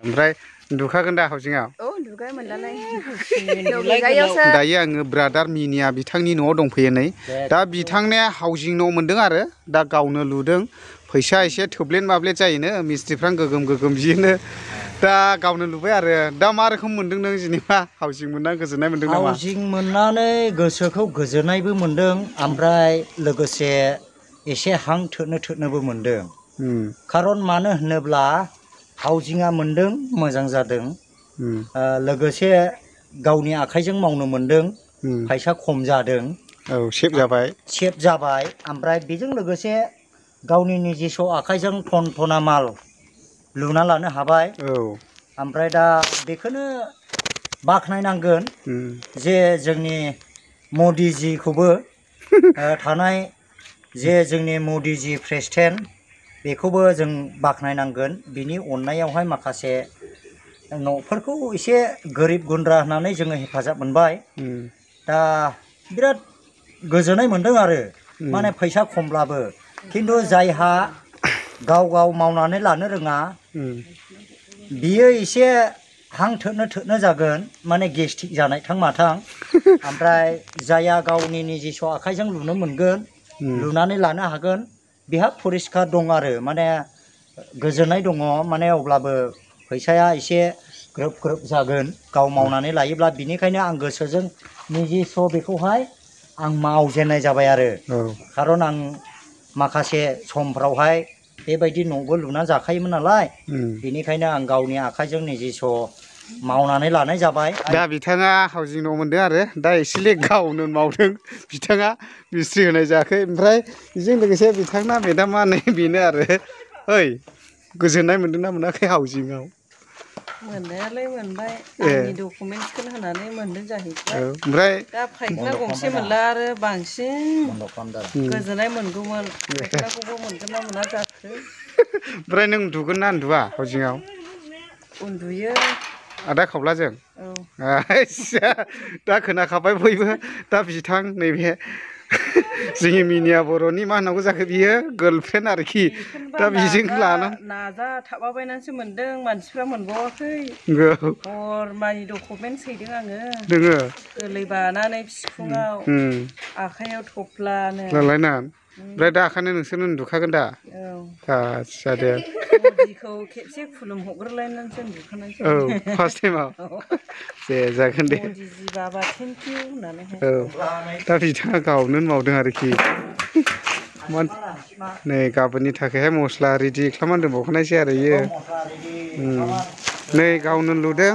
ओमफ्राय दुखागोन दा हाउजिंआव दुगाय मोनलालाय दायो आङो ब्रादार मिनिया बिथांनि न'आव दंफैयो नै दा बिथांनिया हाउजिं न' मोनदों आरो दा गावनो लुदों फैसा एसे थोब्लेट माब्लेट जायोनो मिस्ट्रिफ्रा गोगोम गोगोम बियोनो दा गावनो लुबाय आरो दा मा रोखोम मोनदों नों जेनेबा हाउजिं मोनना गोजोननाय मोनदों नामा हाउजिं मोननानै गोसोखौ गोजोननायबो मोनदों ओमफ्राय लोगोसे एसे हां थोनोबो मोनदों खारन मानो होनोब्ला हाउजिंआ मोनदों मोजां जादों लोगोसे गावनि आखाइजों मावनो मोनदों फैसा खम जादों सेफ जाबाय ओमफ्राय बेजों लोगोसे गावनि निजेस' आखाइजों टन माल लुना लानो हाबाय ओमफ्राय दा बेखौनो बाख्नायनांगोन जे जोंनि मदिजिखौबो थानाय जे जोंनि मदिजि प्रेसिडेन्ट बेखौबो जों बाख्नायनांगोन बिनि अननायावहाय माखासे न'फोरखौ एसे गोरिब गुन्द्रा होननानै जोङो हेफाजाब मोनबाय दा बिराद गोजोननाय मोनदों आरो माने फैसा खमब्लाबो खिन्थु जायहा गाव मावनानै लानो रोङा बियो एसे हां थोनो जागोन माने गेस्ट्रिक जानाय थां माथां ओमफ्राय जायहा गावनि निजेस' आखाइजों लुनो मोनगोन लुनानै लानो हागोन बेहा परिस्कार दं आरो माने गोजोननाय दङ माने अब्लाबो फैसाया एसे ग्रोब जागोन गाव मावनानै लायोब्ला बिनिखायनो आं गोसोजों निजेस' बेखौहाय आं मावजेननाय जाबाय आरो खारन आं माखासे समफ्रावहाय बेबायदि न'बो लुना जाखायोमोन नालाय बेनिखायनो आं गावनि आखाइजों निजेस' मावनानै लानाय जाबाय दा बिथाङा हाउजिं न' मोनदों आरो दा एसेले गावनो मावदों बिथाङा मिस्ट्रि होनाय जायाखै ओमफ्राय बेजों लोगोसे बिथांना मेदामा नै बेनो आरो ओइ गोजोननाय मोनदोंना मोनाखै हाउजिंआव मोननायालाय मोनबाय आंनि डकुमेन्टसखौनो होनानै मोनदों जाहैबाय ओमफ्राय दा फाइखाना गंसे मोनला आरो बांसिन गोजोननाय मोनगौमोन फाइखानाखौबो मोनगोन ना मोना जाखो ओमफ्राय नों उन्दुगोन ना उन्दुआ हाउजिंआव उन्दुयो आदा खावलाजों दा खोनाखाबाय बयबो दा बिथां नैबे जोंनि मिनिया बर'नि मा होननांगौ जाखो बियो गार्लफ्रेन्ड आरोखि दा बेजों लाना नाजाथाबाबायनानैसो मोनदों मानसिफ्रा मोनबावाखै हर मानि डकुमेन्टस हैदों आङो गोरलै बानानै बिखुङाव आखाइयाव थफ्लानो ओमफ्राय दा ओंखायनो नोंसोर उन्दुखागोन दा आदसा दे मदिखौ खेबसे खुलुमहरग्रोलायनानैसो उन्दुखानांसिगोन फार्स्ट टाइमाव दे जागोन दे मदिजि बाबा थेंक इउ होननानैहाय दा बिथाङा गावनो मावदों आरोखि नै गाबोननि थाखायहाय मस्ला रेडि खालामनानै दोनबावखानायसै आरो इयो नै गावनो लुदों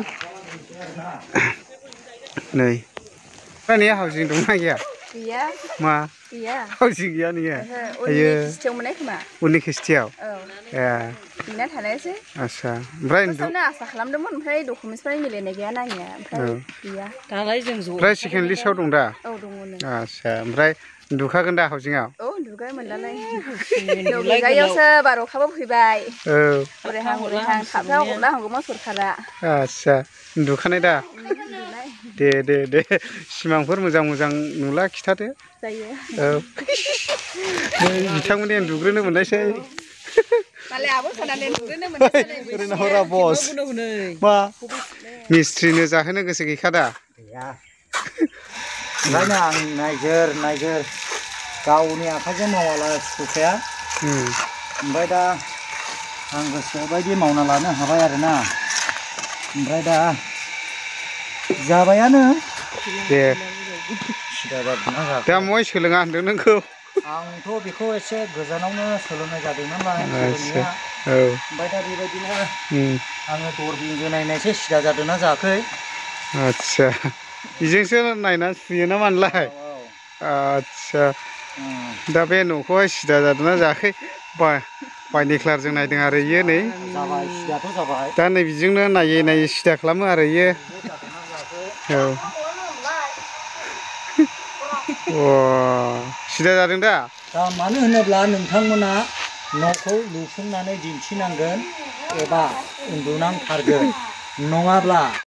नै नोंनिया हाउजिं दंना गैया गैया मा गैया हाउजिं गैया नोङो उननि खिथियाव मोननाय खोमा उननि खिस्थियाव ए बिना थानायसै आदसा ओमफ्राय आसा खालामदोंमोन ओमफ्राय डकुमेन्टसफ्रा मिलायनाय गैया नानिया ओमफ्राय गैया दालाय जों ज' ओमफ्राय सेकेन्ड लिस्टआव दं दा दङ आदसा ओमफ्राय उन्दुखागोन दा हाउजिंआव दुगाय मोनलालाय दुगायावसो बार अखाबो फैबाय हरैहां थाबथा हरना हांगौमोन सरखारा आदसा उन्दुखानाय दा दे सिमांफोर मोजां नुला खिथादो जायो बिथांमोननि उन्दुग्रोनो मोननायसै मा मिस्ट्रिनो जाहोनो गोसो गैखादा ओंखायनो आं नायगोर गावनि आखाइजों मावाला सुखुखाया ओमफ्राय दा आं गोसोबायदि मावना लानो हाबाय आरोना ओमफ्राय दा जाबायानो दे दा मय सोलोङा होनदों नोंखौ आंथ' बेखौ एसे गोजानावनो सोलोंनाय जादों नालाय सोलोंनाया ओमफ्राय दा बेबायदिनो आङो दरबिंजों नायनायसो सिदा जादोंना जायाखै आदसा बेजोंसो नायना सुयो ना मानलाय आदसा दा बे न'खौहाय सिदा जादोंना जायाखै बायनेक्लारजों नायदों आरो इयो नै दा नै बिजोंनो नायै सिदा खालामो आरो इयो सिदा जादों दा मानो होनोब्ला नोंथांमोना न'खौ लुफुंनानै दिन्थिनांगोन एबा उन्दुनांथारगोन नङाब्ला